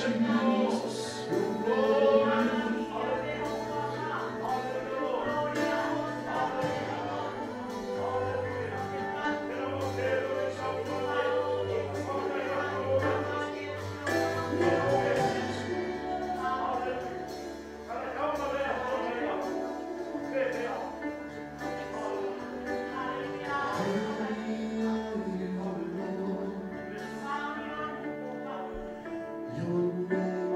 Your name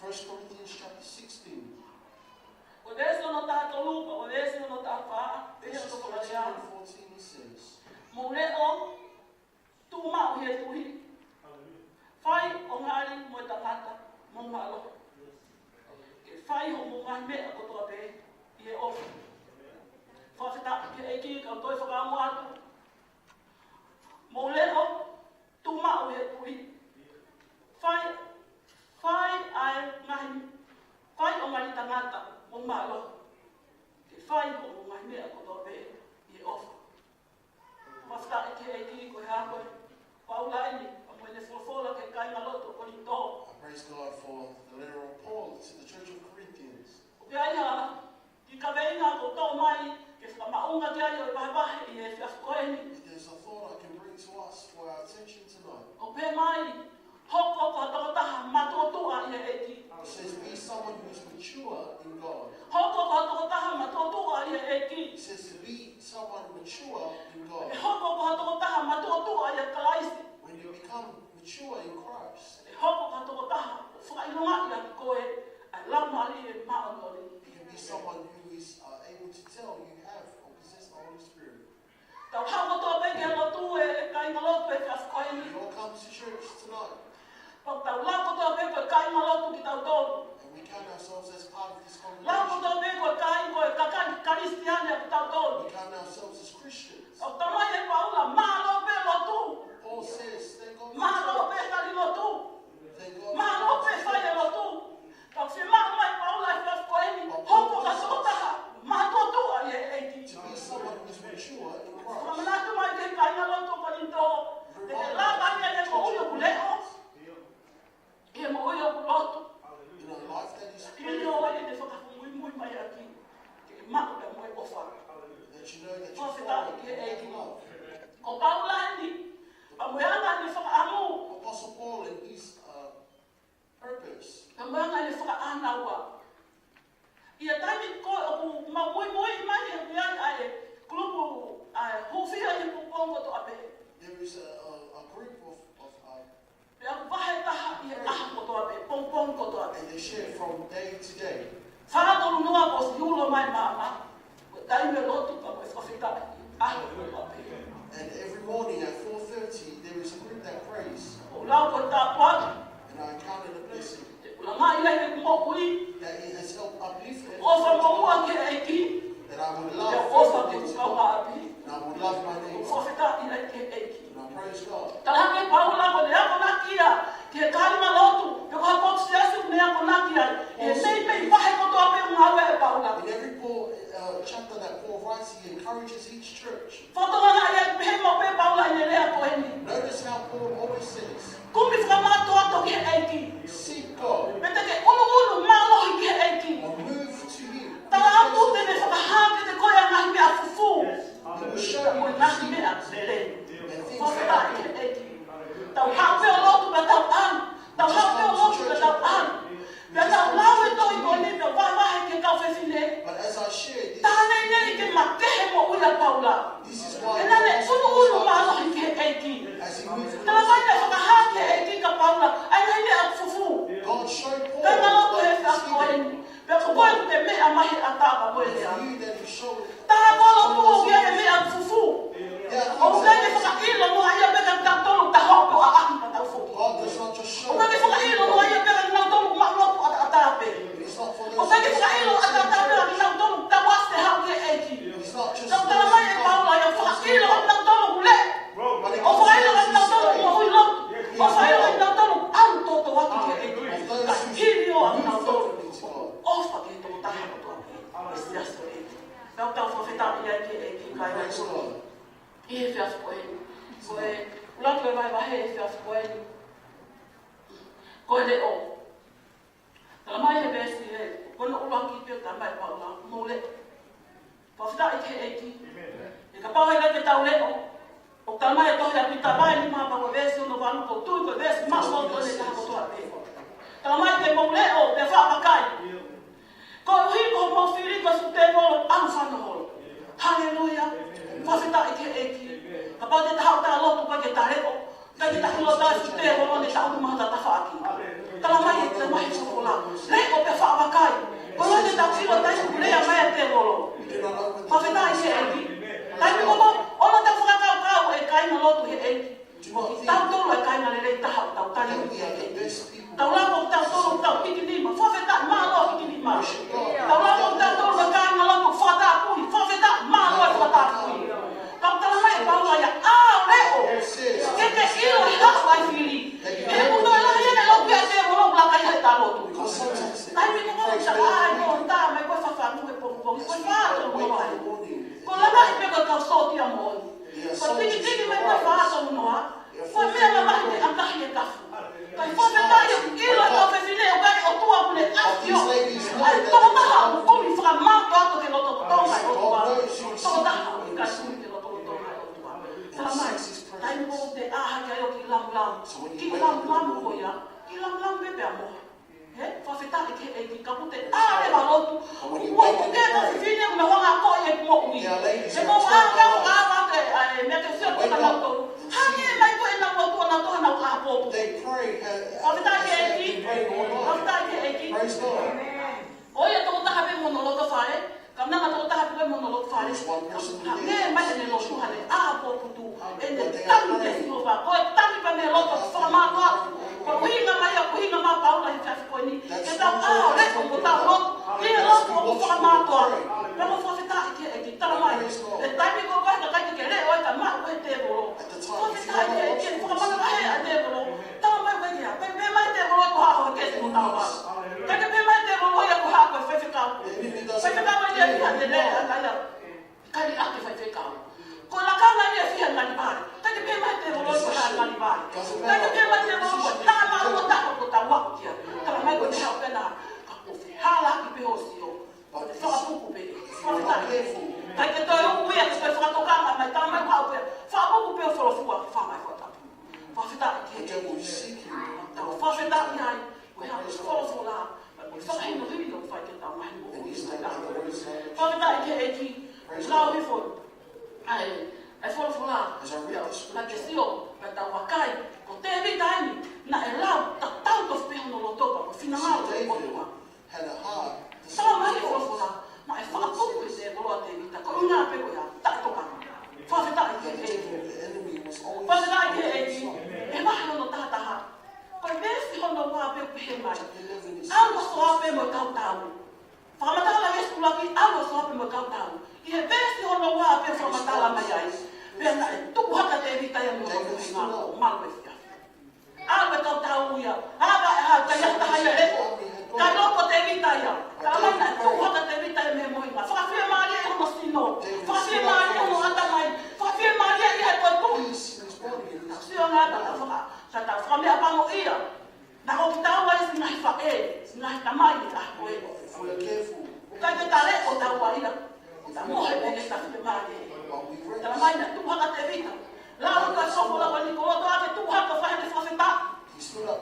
Verse 13 and 14 it says, It says, be someone who is mature in God. It says to be someone mature in God. When you become mature in Christ, you can be someone who is able to tell you have or possess the Holy Spirit. You all come to church tonight. And we count ourselves as part of this congregation. We count ourselves as Christians. Paul says, thank God for to be someone who is mature in Christ. In a life that is spiritual, that you know that you fall in love. Apostle Paul in his purpose. There is a group of and they share from day to day. And every morning at 4:30 there is a group that prays. And I encountered a blessing that it has helped uplift me. That I would love and I would love my neighbor. And I praise God. In every chapter that Paul writes, he encourages each church. Notice how Paul always says, seek God or move to Him. He will show you and things but as I shared this is why as he moves God showed Paul that he showed God does not just show it's not for those it's not just Hallelujah. lam. Ki lam ko ya. Ki lam bebe amo. Whawheta e ki kapute. Le marotu. Ua ku tēnā si whine una wanga ko e mo ui. E mo anga me te sio ko na motoru. Hangi mai ko e na motoru na toha na ka popu. Whawheta e ki. Oia toko taha pe monoloto whare. Kamnanga toko taha pe monoloto whare. Hangi mai ne lo tuhane. Popu tu. E ne tangi te sinova. Ko e tangi pa me loto whamatoa. Ko uhinga mai a uhinga mai paula he tafi koe ni. Ke tau reko ko tau roto. Ki e roto ko whamatoa. Me mo whawheta e ki tala mai. E taimi ko koe ka kaiti ke re oe ka maa koe te bolo. Whawheta e ki whamana kahe a te bolo. Tala mai koe kia. Pe mai te bolo ko hako ke se mo tau wa. Kake pe mai te bolo ia ko hako e whawhekau. Whawhekau e nia fiha te re a kaia. Kari ake whawhekau. Ko la kanga ia fiha ngani pare. Kake pe mai te bolo ko hako ngani pare. Kake pe mai te bolo ko tama o tako ko ta wakia. Tala mai ko te hau pena. Ka kofi hala ki pe hosio. Whakapuku pe. Whawheta e fu. Kai te toi uku ia te whakatokanga mai tala mai kwa upea. Whakapuku pe o whalofua whamai whatapu. Whawheta e ke. Whawheta i hai. Koe hau whalofua la. Whakahino hiri o whai ke tau mai mo. Whawheta e ke e ki. Lau hi fo. E whalofua la. La ke sio. Ka tau wakai. Ko te vi taini. Na e lau. Ta tau tof peho no lo topa. Ko whina ngau te otua. Tala mai o whalofua la. Ma e whakapuku e se boloa te vita. Ko unga peko ia. Ta toka. Whawheta e ke e ki. Whawheta e ke e ki. E mahi ono tātaha. Ko e vesi hono wā peko he mai. Aua soa pe mo kau tau. Whamatala e skulaki. Aua soa pe mo kau tau. I he vesi hono wā pe whamatala mai ai. Pena e tuku haka te vita ia mo kau he ngā. Malo e fia. Aua kau tau ia. Awa e hau kai hata ia reko. Ka loko te vita ia. Ka mana e tuku haka te vita ia me moinga. Whakawhia maari e hono sino. Whakawhia maari e hono atamai. Whakawhia maari e ia e koe tui. Sio ngā tata whakamea pango ia. Na hoki taua e sinahi whae. Sinahi tamai e ka koe. Kai te tare o taua ia. Ta mohe pene ta white maari. Tala mai na tuku haka te vita. Lau ka sofo la wani ko oto ake tuku haka whahe te whawheta.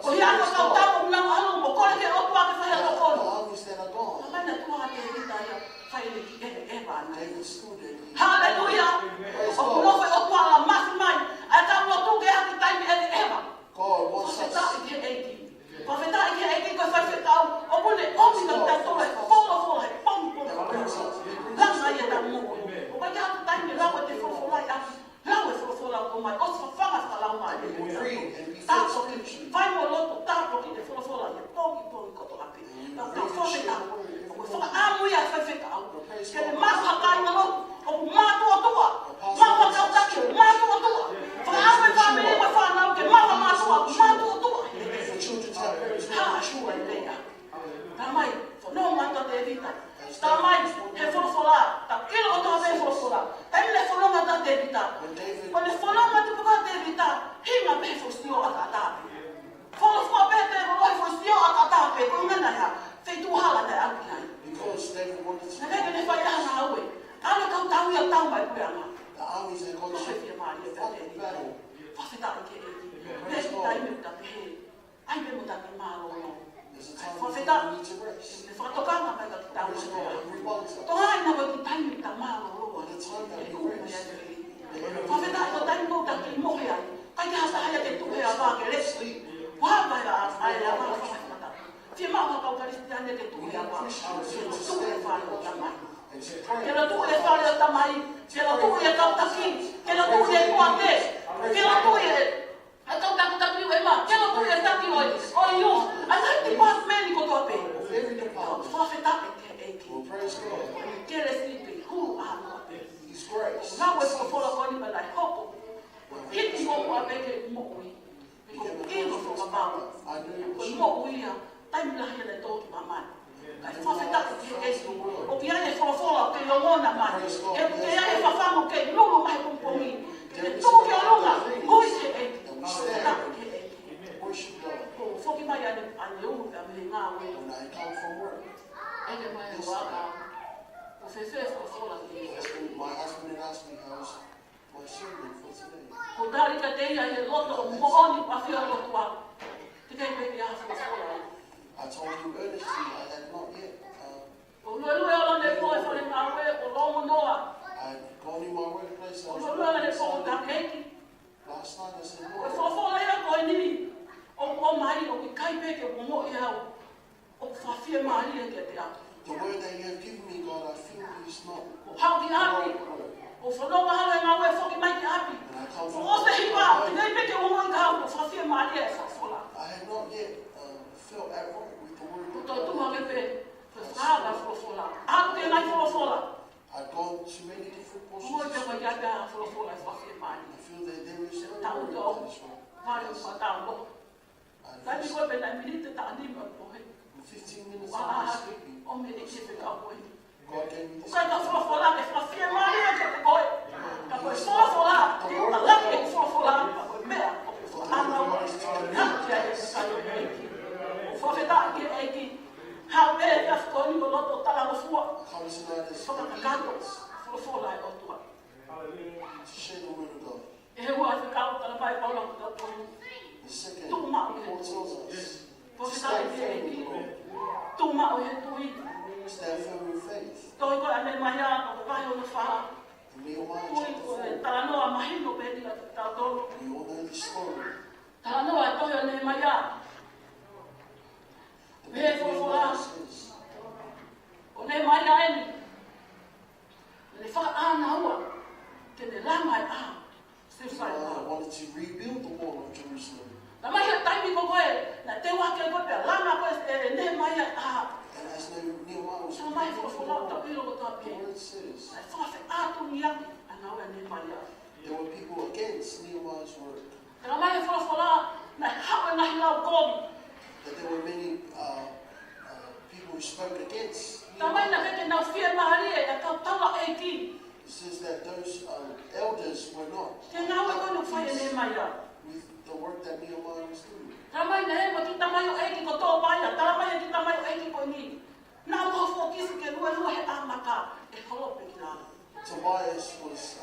O hiaka kau tapo mnau alo mo kore ke oto ake whahe to kono. Tala mai na tuku haka te vita ia. Whaile ki e vana. Hallelujah. O kunofe oto ala masi mai. A tau no tuke haki taimi e eva. Whawheta i ke eiki. Whawheta i ke eiki koe whawhetau. O mune omi na ta tole. Fola he pampo. Langa ia ta moko. O kai haki taimi lau e te whawhola i aki. Lau e whawhola o mai. O sa whanga whalau mai. Tāpoki. Whai mo loto tāpoki te whawhola. Ia poki koto api. Nau ka whawhetau. O koe whaka amu ia whawhetau. Ke le maku hakai na loto. O mātu o tua. Mātu o tau taki. Mātu o tua. Whaka amu e whamere ma whanau ke mawa mātu o. Mātu o tua. Shua e lea. Tā mai, whanau mata te vita. Tā mai, he wholofola. Tā ilo o tō me wholofola. Tā ime le whanau mata te vita. Ko le whanau mata puka te vita, hinga pe whostio a tātāpe. Wholofoa pe te wholohi whostio a tātāpe. Ko ngana hea, wheitu hala te aki hai. Na keke ne whai aha aue. Ana kau tau ia tau mai puanga. Ko whiwhia maari e pēte ni. Whawheta i ke eki. Pēki taime uta pehe. Ai me muta ki mālo no. Whawheta, me whakatokanga mai ka ki tau no. Toha ina wai ki taime uta mālo roa. E kume ai pehe. Whawheta i ko taime uta ki mohe ai. Kai te hasa haia te tuhe a wā ke resi. Wāpai a ai a wā whakatata. Whia maa whakau karistiane te tuhe a wā. Tuhe e whare o tamai. Ke la tuhe e whare o tamai. Ke la tuhe e kautaki. Ke la tuhe e kuate. Ke la tuhe e... I don't have to do it, ma. Get up here, that you or you. I like the past man go to a prophet up and praise God. Get a sleepy. Who are not? He's grace. Now we're going to follow on, but I hope. Hit me up, I beg it more. Even from about. But more we are. Time like I told my mind. I prophet up against you. O que é for follow que eu não na mãe. Eu que é para falar que não mais com mim. Tu que eu não. Hoje é worship God. When I come from work, my husband asked me how's my sermon for today. ia he loto mooni pa fio lotua. Te kei peke ia fo fola. I told you earnestly I had not yet. O lue o ne poe fo le kawe o longo noa. I had gone in my workplace. O lue ne po ka keki. Last night I said, O Lord, fo fola ia ko ni. O mai o ki kai peke o mo ia o. O fa fie mai e ke te aku. the word that you have given me, God, I feel is not How the the army? right word. O whanonga hale ngā wē whoki mai te api. And I come O from ose hipa, te nei peke o ngoi ka hau, o whawhia maari e whawhola. I had not yet felt at right with the word O of tō tuha God. ke pē, whawhanga whawhola. Aku te nai whawhola. I've gone to many different O portions ngoi of pe mai scripture. kia whawhola e whawhia maari. I feel that there is no Tau word tō, that is wrong. whare o whatau lo. And Kai mi koe pe nai minite ta anima po he. in 15 minutes Wa I was aha, sleeping. o me e ke whika o koe. God gave me O this. kai ka whawhola e whawhia maari e ke te koe. Ka koe whawhola, te uta laki e whawhola, ka koe mea, o ke whahanga wa. Hakia e se kai o eiki. O whawheta ki e eiki. Hau e e afkoni o loto tala mo fua. Comes tonight as Whakakato, whawhola e o tua. to share the word of God. E he ua e whikau tala pai paula ko tau tonu. The second, Tu mao e Paul he tells tui. us, Whawheta stand e ki e firm in eiki. the Lord. Tu mao e he tui. Stand firm in faith. Toi koe ane mai a, o te wahi o na whaha. In Nehemiah Tui chapter koe 4, tala noa mahino pe ni a te tau tonu. we all know the story. Tala noa e toi ane mai a. The Me book of whawhola. Nehemiah says, O ne mai a eni. Le whaka āna ua. Ke ne langai a. Se whai Nehemiah a. wanted to rebuild the wall of Jerusalem. Na mai he taimi ko koe. Na te wake koe pe langa koe e ne mai a. And as Nehemiah was Sa mai rebuilding the whawhola ta wall, piro o ta the pe. word says Na whawhe ātu ni aki. Ana ua ne mai a. there were people against Nehemiah's work. Ka mai whawhola. Na hawe na hilau komi. That there were many people who spoke against Ka mai na Nehemiah. keke nau whia mahari e kau tawa e ki. It says that those elders were not Te ngau e koe no whai e ne mai a. with the work that Nehemiah was doing. Ka mai na he mo ki tamai o eki ko tō pai a. Tara mai e ki tamai o eki ko ni. Nā mo fo kisi ke lua lua he amaka. E holope ki nā. Tobias was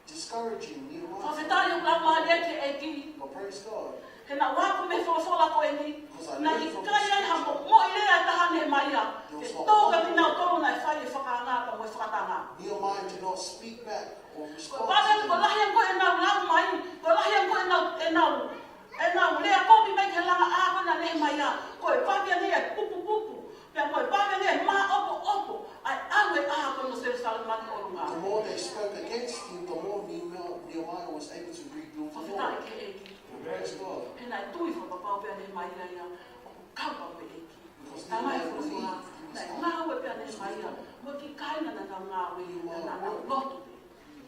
discouraging Nehemiah. Whawhetai o la mahari e ke eki. But praise God, He nā wāku me whawhola koe ni. Nā i kai ai hambo mo i rea taha ne mai a. Te tōka ki nau tōru nai whai e whakaangata mo e whakatanga. Nehemiah did not speak back or Ko respond. pāpea ko lahi ang koe nau lau mai. Ko lahi ang koe nau lea kopi mai ke langa āko na ne mai a. Ko e pāpea ni e pupu pupu. Pea ko e pāpea ni e mā opo opo. Ai awe āko no Jerusalem mani o runga. The more they spoke against him, the more Nehemiah was able to rebuild the wall. Whawhetai ke eki. Praise God. E nai tui whakapāpea ne mai rea ia. O ko kaupa me eki. Because Nā mai Nehemiah whawhola. believed Nai ngā ue pia ne mai a. Mo ki kaina na nau ngā ue. Na nau lotu te.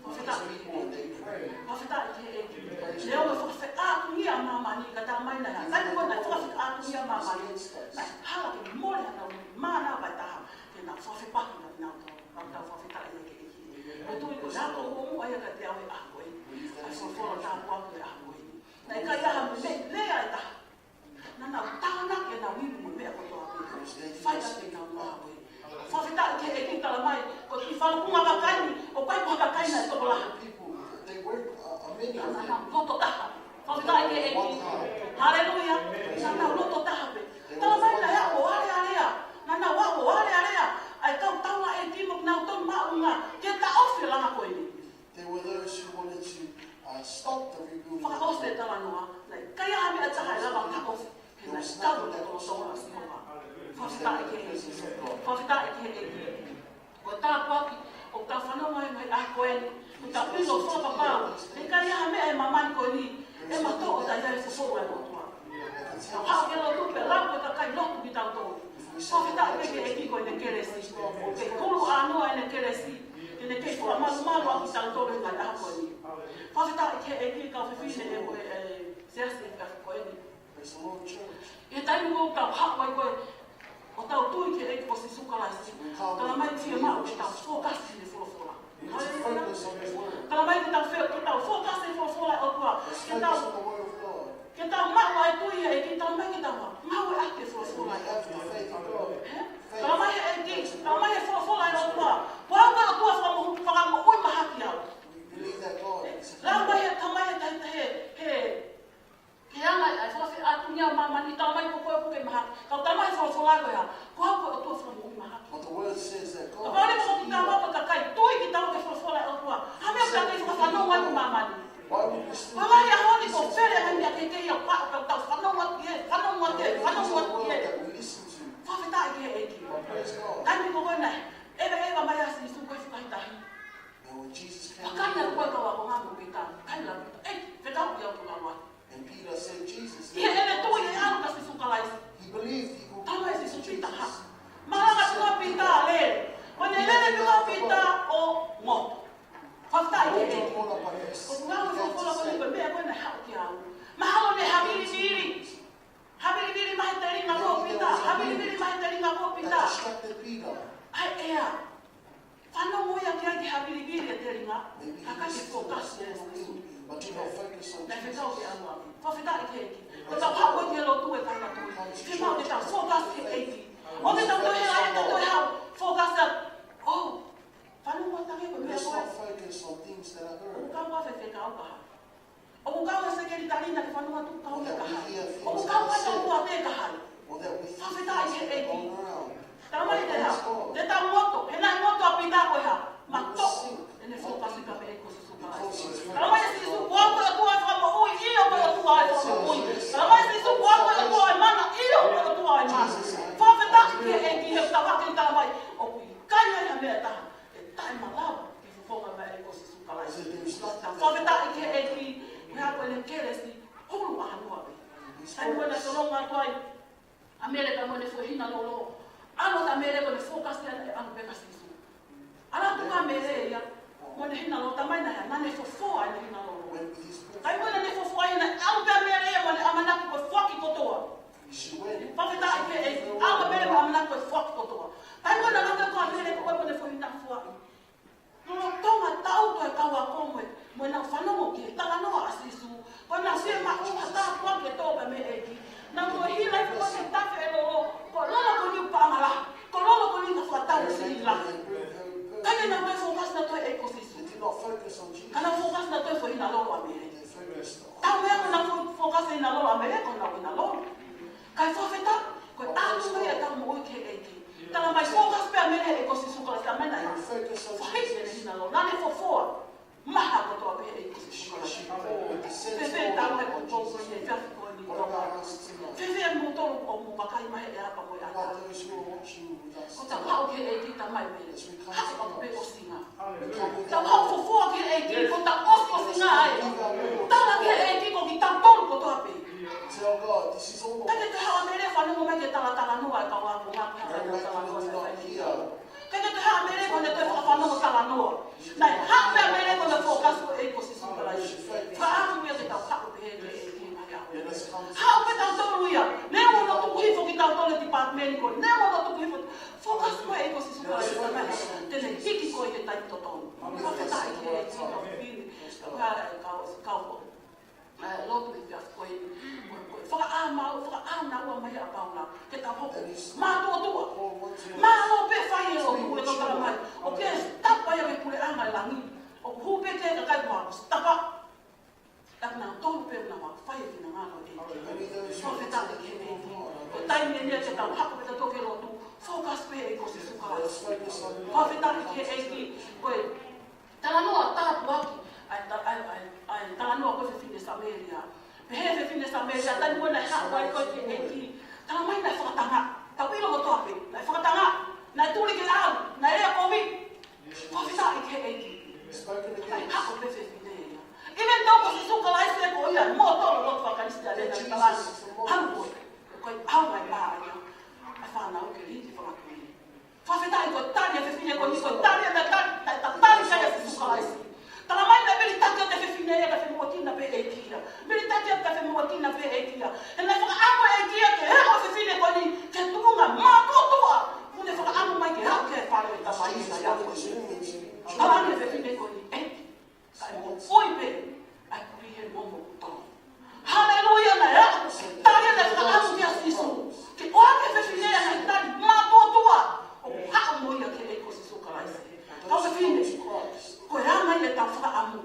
Whawhetai these ke people, eki. they prayed. Whawhetai ke eki. Leo e whawhe ātu ia māmani ka tā mai nai. Nai koe nai whawhe ātu ia māmani. Nai hala ke mole ana ui. Māna vai taha. Ke nā whawhe pahi na nau tō. Nau tau whawhetai ne ke eki. Ko tui ko rāko o mua ia ka te awe a koe. Ai whawhora tā puaku e a koe. Nai kai aha me me lea e taha. Nā nau tāna ke nau iwi mo mea kotoa koe. Whai a te nau ngā koe. Whawhetai ke eki tala mai. Ko ki whalakunga wakaini. O pai puha wakaina e toko laha. People, they were many of Nā them. nau loto taha. Whawhetai ke eki. Haleluia. Nā nau loto taha pe. Tala mai na ea o are area. Nā nau wa o are area. Ai kau taula e timo nau tonu maunga. Ke ta ofi langa koe ni. There were those who wanted to stop the rebuilding. Whakaose tala noa. Nei, kai aha mea taha e lava ka ofi. He nai taru te tolo soa sinoma. Whawhetai ke eki. Whawhetai ke eki. Ko tā puaki. O tā whanau mai mai a koe ni. Ko tā pino whapapau. He kai aha mea e mamani koe ni. E mato o tā iai whasoro e rotua. Tau hao ke lo tupe lau ko ta kai lotu ki tau tōru. Whawhetai ke eki koe ne keresi. O ke kuru anoa e ne keresi. Ke ne kei kua malu malu a ki tau tōru e mai a koe ni. Whawhetai ke eki kau whiwhine e koe seasi e koe ni. Praise the Lord, church. E taimi ko tau hawai koe. O tau tui ke eki ko si sukalaisi. Tala mai tia mau ke tau fōkasi ne wholofola. We need to focus on His word. Tala mai ke tau fōkasi ne wholofola o tua. Let's Ke focus tau on the word of God. Ke tau mau ai tui e ki tau mai ke tau mau e ake We wholofola. have the faith of God. Tala mai e ki, tala mai e wholofola e o tua. Wanga o tua whakamu ui mahaki au. Believe that God is Lama he tamai he anga ai fa fe atunya mama ni tamai ko ko ke maha. Ka tamai fa fa ga ya. Ko ko to fa mo maha. But the word says that God Ka ni mo kita ma ka kai toi kita ke fa fa la o. Ha me ka ni fa no wa mama ni. why would we still Mama ya ho ni ko fere ha ni ke ya pa ka ta fa no wa ye, fa no wa ye, fa no wa ye. that we listen to? Fa fe ta ke e ki. Praise God. Kan ni ko na. Eba ma ya si su ko fa ta hi. And when Jesus came Pakanya ko ka wa ko ma mo pita. Kan la pita. Fe ta ya ko la wa. and Peter said, Jesus, He ele to ye anu ka si su ka lai. he believed he could Tama si su pita ha. Jesus. Mala ka pita le. When ele le pita o mo. Fakta Don't ye. fall upon us. O nga ko ko la ko ni ko me ko na ha ki au. Mahalo ne habili bili. Habili bili mai tari nga ko pita. Habili bili mai tari nga ko That pita. distracted Peter. Ai ea. Fano mo ya ki habili bili tari nga. Maybe he Kaka ki listened to focus us, ne. but did not focus on Na Jesus. feta o ke anu. Fa feta ke ki. Ko ta pa ko ke lo tu e ka na tu. Ke ma ke ta focus ke e ki. O ke ta to he ai ke to ha focus that. Oh. Fano mo ta ke ko me Let's ko. not focus on things that are O earth. ka wa fe fe ka o ka. O ka wa se ke ri tari na ke fano tu ka o ka. O ka wa ta ku a te ka ha. Or that we Fa think feta ai ke e ki. going around. Tama ni te ha. Te ta moto. He na moto a pita ko ha. Ma to. Ene focus ka me e ko su ka. Tama ni si su kwa ko tu ai fa mo ui iyo ko tu ai fa mo ui. Tama ni si su kwa ko tu ai mana iyo ko tu ai mana. Fa feta ke e ki he ta wa ke ta mai. O ku kanya ya me ta. E ta ma la. Ki fu fonga me e ko su ka lai. So there is nothing Fa feta ke e ki. Ya ko le kere si. Hulu wa anu abe. Sai mo na solo nga toi. Amele ka mo ne fo hina lolo. Ano ta mere ko ne focus ne anu pe ka sisu. Ala tu ka mere ya. Mo ne hina lolo tamai na ya na ne fo fo ai ne hina lolo. when with his Kai mo ne fo fo ai na anu pe mere ya mo ne amana ko fo ki ko toa. she went. Pa feta ke e anu mere ko amana ko fo ki ko toa. Kai mo na na ko mere ko mo ne fo hina fo ai. No tonga tau to ka wa ko mo na fa no mo ki ta no asisu. Ko na se ma ko ta ko ke to ba me e ki. Na mo hila ko se ta fe lolo. Ko lolo ko ni pa mala. Ko lolo ko ni ka ta si la. Kaya na mo focus na to e ko si They did not focus on Jesus. kana focus na to fo ina lolo amere. They focused on Ta me na focus ina lolo amere ko na ina lolo. Kai fo feta ko ta no ya ta mo ke e ki. Ta na mai focus pe amere e ko si su ko la ta na ya. they focus on Fo hai Jesus. ina lolo. Na ne fo fo. Maha ko to amere e ko si su ko la. She poured the sense Pepe ta mo ko to ko ni fa ko ni. What about us tonight? Pepe mo to ko mo pa kai ma e ya pa mo ya. What about those who are watching with us? Ko ta ka o ke e ki ta mai me. Ha ko pe ko singa. We come with Ta our ka fo fo ke e ki ko ta o ko singa ai. Ta la ke e ki ko ki ta ton ko to ape. Tell God, this is all. Ta ke te ha mere fa no me ke ta la no ai ka wa ko ma ka ta Like la no we ai not fa ni. here. Ke te ha mere ko ne te fa no ta la no. Nai ha pe mere ko ne fo ka so e ko si su ka la. Fa a ku me ke ta ka ko pe e ki ma ya. Let us come to How can I tell you? Never not to give for the department. Never not to give for focus ko e ko si su ka sa ka. Tele hiki ko e tai to to. Ka te tai ke e si ka fili. Ka lo tu i fa ko e. Fa a na wa mai a pa na. Ke ta ho. Ma to to. Paul wanted Ma lo pe fa e o ku e to ka mai. O ke ta pa ya pe a mai langi. O hu pe te ka ka ma. Ta pa. Ta na to pe na wa fa e na ma no e. only those So who feta wanted ke to me. move on. O tai me ne te tau hako peta toke lo tu. Focus pe e ko se suka. Let us focus on Ko feta ke e ki ko e. Tala no ta tuaki. Ai tala no ko fe fine Samaria. Pe he fe fine Samaria ta ni na ha wa ko ke e ki. Tala mai na fakatanga. Ta wi lo to ape. Na fakatanga. Na tuli ke la. Na e ko mi. Ko feta ke e ki. spoken Ai against. hako pe fe fine. Even though ko se suka lai se ko ia mo to lo fa ka sta le na tala. Hango. Ko au mai ba ya. Fa na o ke ri fa ko ni. Fa feta ko tani fe fine ko ni ko tani na tani sa se suka lai. Tala mai na beli tati te fe fine ya fe mo tina pe e kia. Beli tati te fe mo tina pe e kia. E na fa amo e kia ke he o fe fine ko ni ke tunga ma ko toa. Mune fa amo mai ke ha ke fa le ta mai na ya ko ni. Tala ni fe fine ko ni e. Kai mo foi pe. Ai ku he mo mo to. Hallelujah na ya. Tali na fa amo ke asisu. Ke o ke fe fine ya na tali ma ko toa. O ha mo ya ke e ko si so ka lai. Ka fe fine. Ko ya mai le ta fa amo.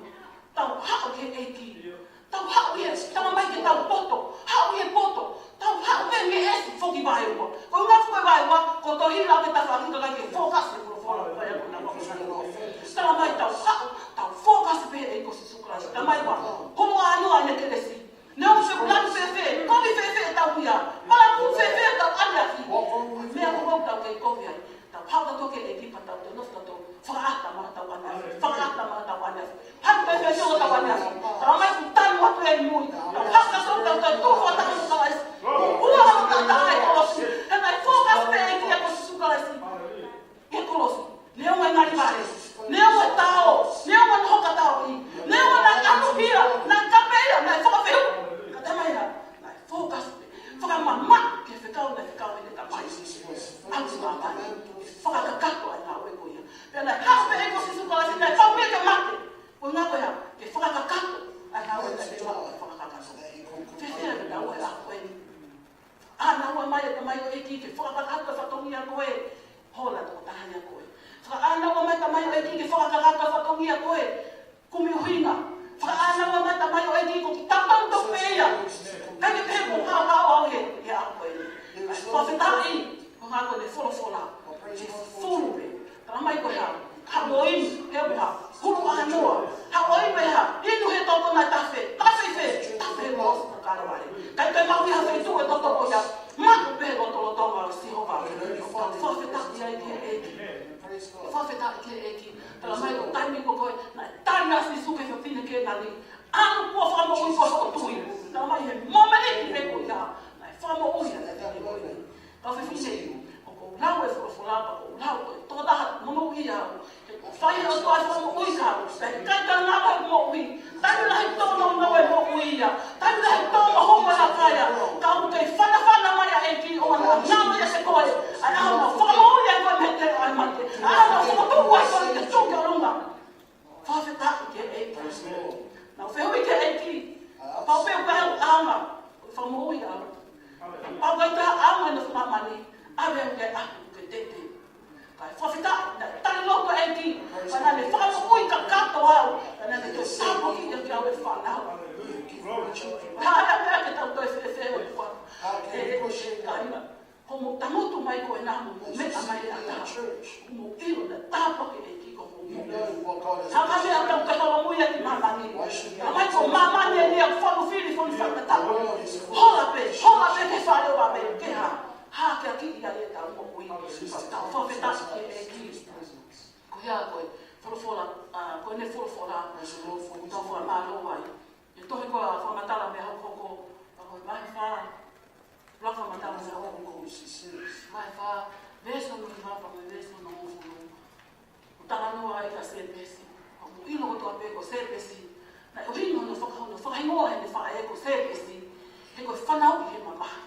ko ke ekipa tau te nof tau whakaata mga tau ane. Whakaata mga tau ane. Hatu pe pe o tau ane. Tau mai ku tanu atu e mui. Tau haka so tau tau tōwha tau sukalais. Ua o tata ai kolosi. Hena i fōkas pe eki e kosi sukalaisi. E kolosi. Leo mai ngari vare. Leo mai tao. Leo mai hoka tao i. Leo mai anu hira. Na kapea. Na whakawheu. Ka te mai na. Na fōkas pe. Whakamama. Ke whekau na whekau e te tamai. Atu ngā mai. Whakakakato ai nā ue koia. Pena hape e kosi sukalaisi nei tau mea ke mate. Ko ngā koia. Ke whakakakato ai nā ue nei te mate. Whakakakato. Whewhea ke nā ue a koe ni. Ana ua mai e te mai o eki ke whakakakato e whatongi a koe. Hola tō tahani a koe. Ana ua mai te mai o eki ke whakakakato e whatongi a koe. Kumi uhinga. Ana ua mai te mai o eki ko ki tatau tō pēia. Kei ke pehe ko hao au he. Ia a koe ni. Whawhetai. Ko ngā koe ne wholofola. Ke whulupe. Tara mai koe hao. Ha oinu. He uha. Hulu a noa. Ha oinu e ha. Inu he tōko nai tawhe. Tawhe he. Tawhe he mosu ko kāraware. Kai kai maui ha whai tū e tōko ko ia. Matu pehe ko tolo tonga o Sihova. Whawhetaki ai ke eki. Whawhetaki ke eki. Tara mai ko taimi ko koe. Nai tari asi suke whine ke nani. Anu kua whamo ui koe o tui. Tara mai he momereki me ko ia. Nai whamo ui a te tari koe. Ka whine i. Lau e wholofolapa ko lau koe. Tō taha momo ui au. Whai o tō ai whamo ui ka. Kai kai ngā kai mo ui. Taimu lahi tōna o nau e mo ui ia. Taimu lahi tōna hongo e la kaya. Ka u kei whana mai a eki o ana ngā mai a se koe. Ai au na whakamo ui ai koe me te ai mate. Ai au na whakatuku ai koe te tūke o runga. Whawhetaki ke eki. Nau whehui ke eki. Pau peu pehe o aunga. Whamo ui au. Pau kai taha aunga na whamamani. Awe ke aku ke tete. Kai whawhetaki. Tani loko eki. Pana me whakamo ui ka kato au. Pana me te sapo ki te kia ue whanau. Hāia mea ke tau toi whewheho i wha. Kaina. Ko mo tamotu mai koe nā mo meta mai a taha. Mo iro na tāpake eki ko mo. Haka mea tau te hawa mui ati mamani. Mai ko mamani e nia whanu whiri whanu whakatau. Hola pe ke whare o me ke ha. Ha ke aki ia e tau mo ui. Tau whawhetaki ke eki. Ko hea koe. Wholofola. Koe ne wholofola. Tau whara mālo ai. E tohe koa whamatala me hau koko. Koe mahi wha. Rafa matala me hau koko. Mahi wha. Veso nui rafa me veso na ufulu. Utala noa ai ka sepesi. Mo ilo ko toa pe ko sepesi. Na o hino no whakahono. Whakahingoa he ne wha e ko sepesi. He koe whanau i he mamaha.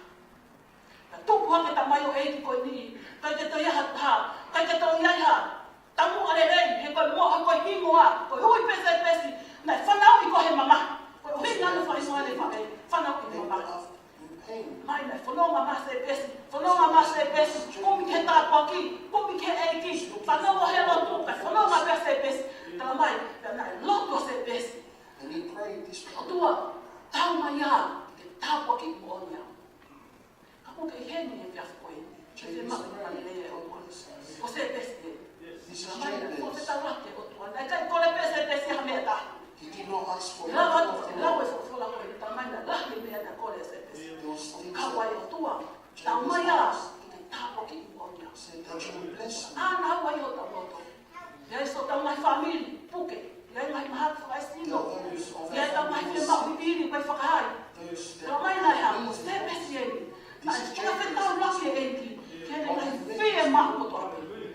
Tupu hake ta mai o eki koe ni. Kai te toi aha ha. Kai te toi ai ha. Tamu are rei. He koe moha koe hingoa. Koe hui pese pesi. Nai whanau i koe he mama. Koe hui ngana whaingoa le whae. Whanau i he mama. Mai nai whanonga mase pesi. Whanonga mase pesi. Kumi ke tāpaki. Kumi ke eki. Whanonga he lotu. Kai whanonga pese pesi. Tala mai. Nai loto se pesi. Otua. Tau mai a. Ke tāpaki o nia. Ko ke heni e fiaf koe. Ke te maki mani lea o tua. Ko se pesi. Ko se tawake o tua. Nai kai kore pese pesi ha mea tahi. Lau e whakawhala koe. Ta mai na lahi mea na kore se pesi. Kawai o tua. Tau mai a. Ki te tāpoki i monia. Ana hau ai o tau moto. Ia iso tau mai whamiri. Puke. Ia i ngai mahat whakaistino. Ia i tau mai whia mahu i piri koe whakahai. Tau mai nai ha. Ko se pesi e ni. Nai whakawhetau laki e eki. Kene ngai whia mahu o toa.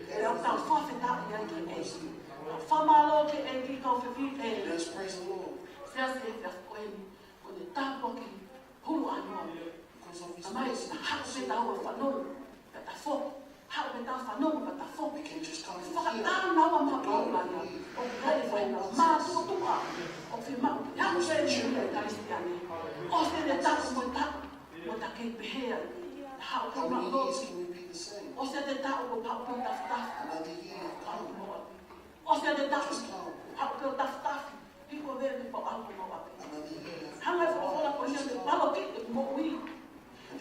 E au tau whawhetau i ai ke eki. Whamalo ke eki kau whiwi e. Sea se e whia koe ni. Ko ne tāpoki. Hulu anua. Amai na hako me tau e whanonu. Peta who. Hako me tau whanonu peta who. Whakatau naua ma paulana. O rei whaina. Mā tuka. O whi mau. Hako se e ni e karistiane. O se ne taku mo taku. Mo ta kei pehea. Hao kau ma losi. O se te tau ko pau kau taftafi. O se te tau. Hao kau taftafi. Hiko vea ni pau au ko wapi. Hanga e whakawhala ko ia te palo ki te mo ui.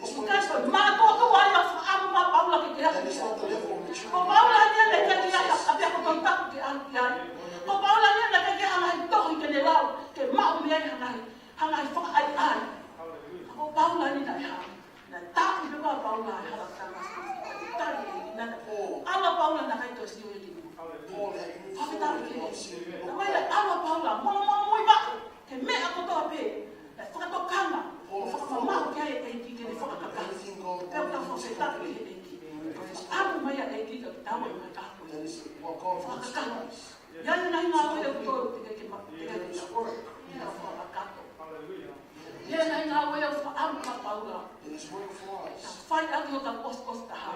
O kukai koe mātua tu ai a whaamu ma paula ki te haki. Ko paula nia ne ke ki ai a pia ko tau taku ki anu ki ai. Ko paula nia ne ke ki hangai tohi ke ne lau. Ke mau mi ai hangai whaka ai ai. Ko paula ni nai hau. Na tāki pewa paula ai hala tanga. Tari e nana. Ala paula na kai ke na mai le ala paula mola mola moi ba ke me a ko to pe e fa to kanga fa ma ke e ki ke fa ka ka pe ta fo se ta ke e ki amu mai e ki ka ta mai ka ko fa ka ka ya ni na nga we to ke ma ke ya fa ka ka ya na nga we fa amu ka paula fai aku tak kos dah.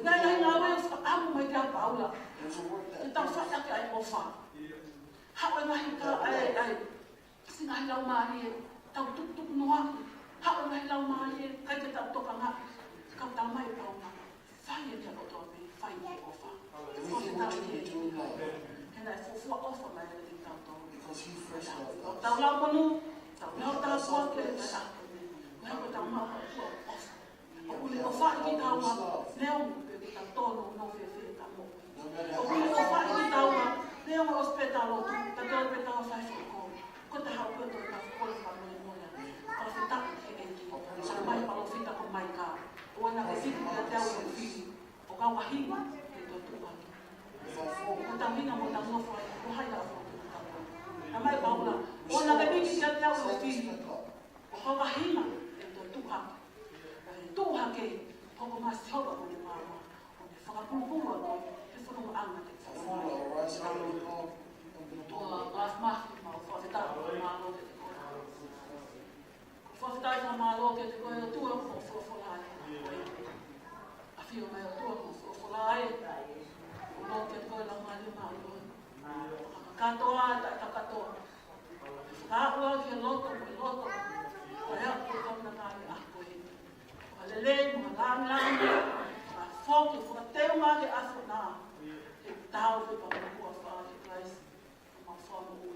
Ngai ngawe aku mai dia paula. Kita fai aku ai ofa. Hak ngai ka ai singai lau mai tau tuk noa. Hak ngai lau mai kai kita tok ngah. Kau tak mai paula. Fai dia ko to be fai dia ofa. Kena fu ofa mai kita to. Tau lau panu, tau lau ta kuat ke ta. Ngai ko tak mau o fa ki ta wa leo pe ta tono no fe ta mo o fa ki ta wa leo hospital o ta to pe ta fa ko ta ha ko to ta ko fa mo mo ya ko fa ta ke ki sa mai pa lo fita ko mai ka o na ke fita ta ta o fi o ka wa hi ke to tu wa ko ta mina mo ta mo fa ko ha ya fa na mai pa o na ke ki ta ta o fi o ka wa hi ma ke to tu ha Tuhan ke pokok masih hoba boleh mama, boleh fakar puluh atau telefon anak kita. Maaf mau fakar malu kita. Fakar malu kita kau Tuhan folai. Afio mai Tuhan folai. Mau kita kau lang malu. Katoa tak katoa. Kalau kita loto. Saya kau nak kali aku. Lele lang foki for teu ma ke afuna e tau fe pa ko fa Christ ma fa mo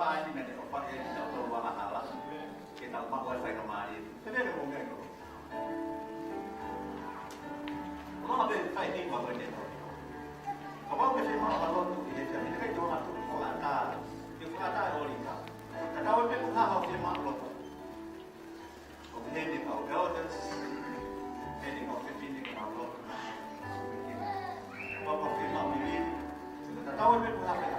paani me o pa e na to wa ala ke na ma wa sai ka mai te ne mo ngai ko no be fai ni ma ne ko ba ke ma ma lo tu e te ni ke to na tu ko ata ke ko ata o ri ka ka wa pe ha ha ke ma lo ko ne ni ka o ga ne ni ko ke ni ka lo ko ke ma mi ni ka wa pe ha pe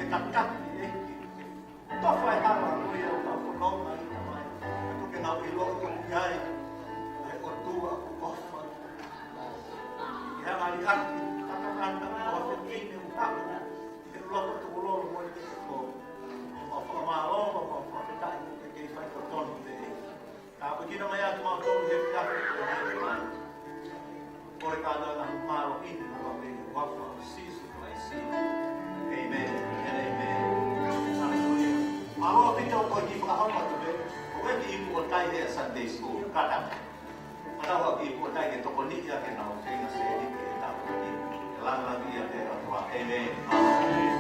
kakat ni to fai hala ko ia ta ko no mai mai ko ke na ilo ko ai ai o tu a ko fa ya mari hat ta kan ko fa ni ni ta ke lo ko lo mo ni ko ma ma o ma ta ke fai ko ton de ta ko ki na mai at ma to he ta ko ka da na ma ro in ko be wa fa si su mai si amen and amen hallelujah aro pito ko ki pa ha ma be ko ki ko tai de Sunday school kata ana wa ki ko tai de to ko ni ya ke na o ke na se ni ke ta ko ni lang lang ya de wa amen hallelujah